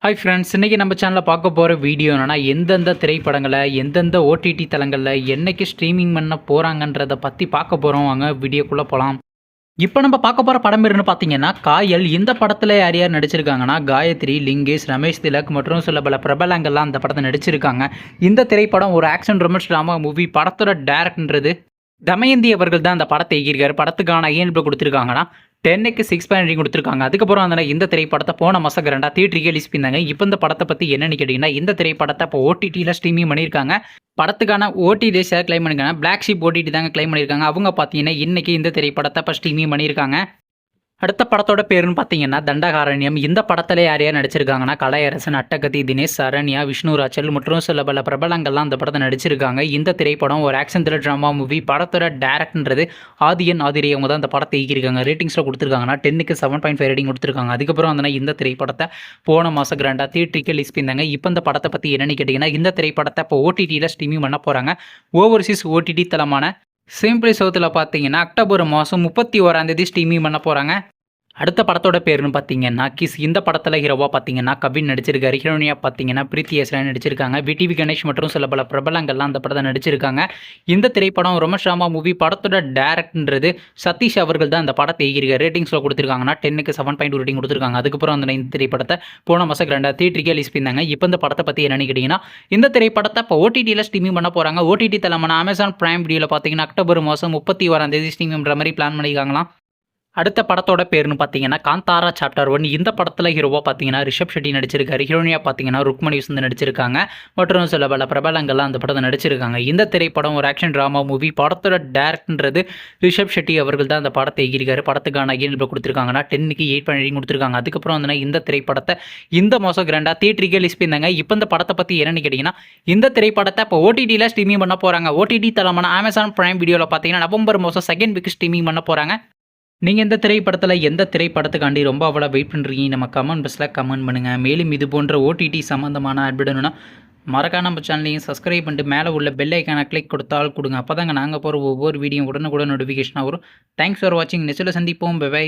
Hi friends, இன்றைக்கி நம்ம சேனலில் பார்க்க போகிற வீடியோ என்னென்னா, எந்தெந்த திரைப்படங்களை எந்தெந்த ஓடிடி தளங்களில் என்னைக்கு ஸ்ட்ரீமிங் பண்ண போகிறாங்கன்றதை பற்றி பார்க்க போகிறோம். வாங்க வீடியோக்குள்ளே போகலாம். இப்போ நம்ம பார்க்க போகிற படம் பேருன்னு பார்த்தீங்கன்னா காயல். இந்த படத்தில் யார் யார் நடிச்சிருக்காங்கன்னா, காயத்ரி, லிங்கேஷ், ரமேஷ் திலக் மற்றும் சில பல பிரபலங்கள்லாம் அந்த படத்தை நடிச்சிருக்காங்க. இந்த திரைப்படம் ஒரு ஆக்ஷன் ரொமான்ஸ் ட்ராமா மூவி. படத்தோட டேரக்டர்ன்றது தமயந்தி அவர்கள் தான் அந்த படத்தை இயக்கியிருக்காரு. படத்துக்கான IMDb கொடுத்துருக்காங்கன்னா 10க்கு 6.9 கொடுத்துருக்காங்க. அதுக்கப்புறம் அந்த இந்த திரைப்படத்தை போன மாதம் கிராண்டா தியேட்டருக்கு ரிலீஸ் பண்ணியிருந்தாங்க. இப்போ இந்த படத்தை பற்றி என்னென்னு கேட்டிங்கன்னா, இந்த திரைப்படத்தை இப்போ OTTயில் ஸ்ட்ரீமிங் பண்ணியிருக்காங்க. படத்துக்கான OTT கிளைம் பண்ணியிருக்காங்க. பிளாக் ஷீப் OTT தாங்க கிளைம் பண்ணியிருக்காங்க. அவங்க பார்த்தீங்கன்னா இன்றைக்கி இந்த திரைப்படத்தை இப்போ ஸ்ட்ரீமிங் பண்ணியிருக்காங்க. அடுத்த படத்தோட பேருன்னு பார்த்தீங்கன்னா தண்டகாரண்யம். இந்த படத்தில் யார் யார் நடிச்சிருக்காங்கன்னா, கலையரசன், அட்டகத்தி, தினேஷ், சரண்யா, விஷ்ணுராச்சல் மற்றும் சில பல பிரபலங்கள்லாம் அந்த படத்தை நடிச்சிருக்காங்க. இந்த திரைப்படம் ஒரு ஆக்ஷன் த்ரில்லர் ட்ராமா மூவி. படத்தோட டேரக்டர்ன்றது ஆதிரி. அவங்க தான் அந்த படத்தை இயக்கியிருக்காங்க. ரேட்டிங்ஸில் கொடுத்துருக்காங்கன்னா 10க்கு 7.5 ரேட்டிங் கொடுத்துருக்காங்க. அதுக்கப்புறம் இந்த திரைப்படத்தை போன மாதம் கிராண்டா தியேட்டருக்கு ரிலீஸ் பண்ணியிருந்தாங்க. இப்போ இந்த படத்தை பற்றி என்னென்னு கேட்டிங்கன்னா, இந்த திரைப்படத்தை இப்போ OTTயில் ஸ்ட்ரீமிங் பண்ண போகிறாங்க. ஓவர்சீஸ் OTT தளமான சிம்பிளி சவுத்தில் பார்த்தீங்கன்னா அக்டோபர் மாதம் 31 ஸ்ட்ரீமிங் பண்ண போகிறாங்க. அடுத்த படத்தோட பேருன்னு பார்த்தீங்கன்னா கிஸ். இந்த படத்தில் ஹீரோவாக பார்த்தீங்கன்னா கவின் நடிச்சிருக்காரு. ஹீரோனியாக பார்த்தீங்கன்னா பிரீத்தி எஸ்ராய் நடிச்சிருக்காங்க. விடிவி கணேஷ் மற்றும் சில பல பிரபலங்கள்லாம் அந்த படத்தை நடிச்சிருக்காங்க. இந்த திரைப்படம் ரொமான்ஸ் ட்ராமா மூவி. படத்தோட டேரக்டர்ன்றது சதீஷ் அவர்கள் தான் அந்த படத்தை இயக்கியிருக்காரு. ரேட்டிங்ஸில் கொடுத்துருக்காங்கன்னா 10க்கு 7.2 ரேட்டிங் கொடுத்துருக்காங்க. அதுக்கப்புறம் இந்த திரைப்படத்தை போன மாதம் கிராண்டா தியேட்டருக்கு ரிலீஸ் பண்ணியிருந்தாங்க. இப்போ இந்த படத்தை பற்றி என்னென்னு கேட்டிங்கன்னா, இந்த திரைப்படத்தை இப்போ OTTயில் ஸ்ட்ரீமிங் பண்ண போகிறாங்க. OTT தளமான அமேசான் பிரைம் வீடியோவில் பார்த்தீங்கன்னா அக்டோபர் மாதம் 31 ஸ்ட்ரீமிங் பண்ணுற மாதிரி பிளான் பண்ணியிருக்காங்களாம். அடுத்த படத்தோட பேருன்னு பார்த்தீங்கன்னா காந்தாரா சாப்டர் 1. இந்த படத்தில் ஹீரோவாக பார்த்தீங்கன்னா ரிஷப் ஷெட்டி நடிச்சிருக்காரு. ஹீரோனியாக பார்த்தீங்கன்னா ருக்மணி வசந்த் நடிச்சிருக்காங்க. மற்றும் சில பல பிரபலங்கள்லாம் அந்த படத்தை நடிச்சிருக்காங்க. இந்த திரைப்படம் ஒரு ஆக்ஷன் ட்ராமா மூவி. படத்தோட டேரக்டர்ன்றது ரிஷப் ஷெட்டி அவர்கள் தான் அந்த படத்தை இயக்கியிருக்காரு. படத்துக்கான IMDb கொடுத்துருக்காங்கன்னா 10க்கு 8.8 கொடுத்துருக்காங்க. அதுக்கப்புறம் இந்த திரைப்படத்தை இந்த மாதம் கிராண்டா தியேட்டருக்கு ரிலீஸ் பண்ணியிருந்தாங்க. இப்போ இந்த படத்தை பற்றி என்னென்னு கேட்டிங்கன்னா, இந்த திரைப்படத்தை இப்போ OTTயில் ஸ்ட்ரீமிங் பண்ண போகிறாங்க. OTT தளமான அமேசான் பிரைம் வீடியோவில் பார்த்தீங்கன்னா நவம்பர் மாதம் 2nd வீக் ஸ்ட்ரீமிங் பண்ண போகிறாங்க. நீங்கள் இந்த திரைப்படத்தில் எந்த திரைப்படத்துக்காண்டி ரொம்ப அவ்வளோ வெயிட் பண்ணுறீங்க? நம்ம கமெண்ட் பாக்ஸில் கமெண்ட் பண்ணுங்கள். மேலும் இது போன்ற OTT சம்மந்தமான அப்டேட்னா மறக்காம நம்ம சேனலையும் சப்ஸ்கிரைப் பண்ணிட்டு மேலே உள்ள பெல் ஐக்கானை கிளிக் கொடுத்தால் கொடுங்க. அப்போ தாங்க நாங்கள் போகிற ஒவ்வொரு வீடியோ உடனுக்குடன் நோட்டிஃபிகேஷனாக வரும். தேங்க்ஸ் ஃபார் வாட்சிங். நெக்ஸ்ட்டில் சந்திப்போம். பை.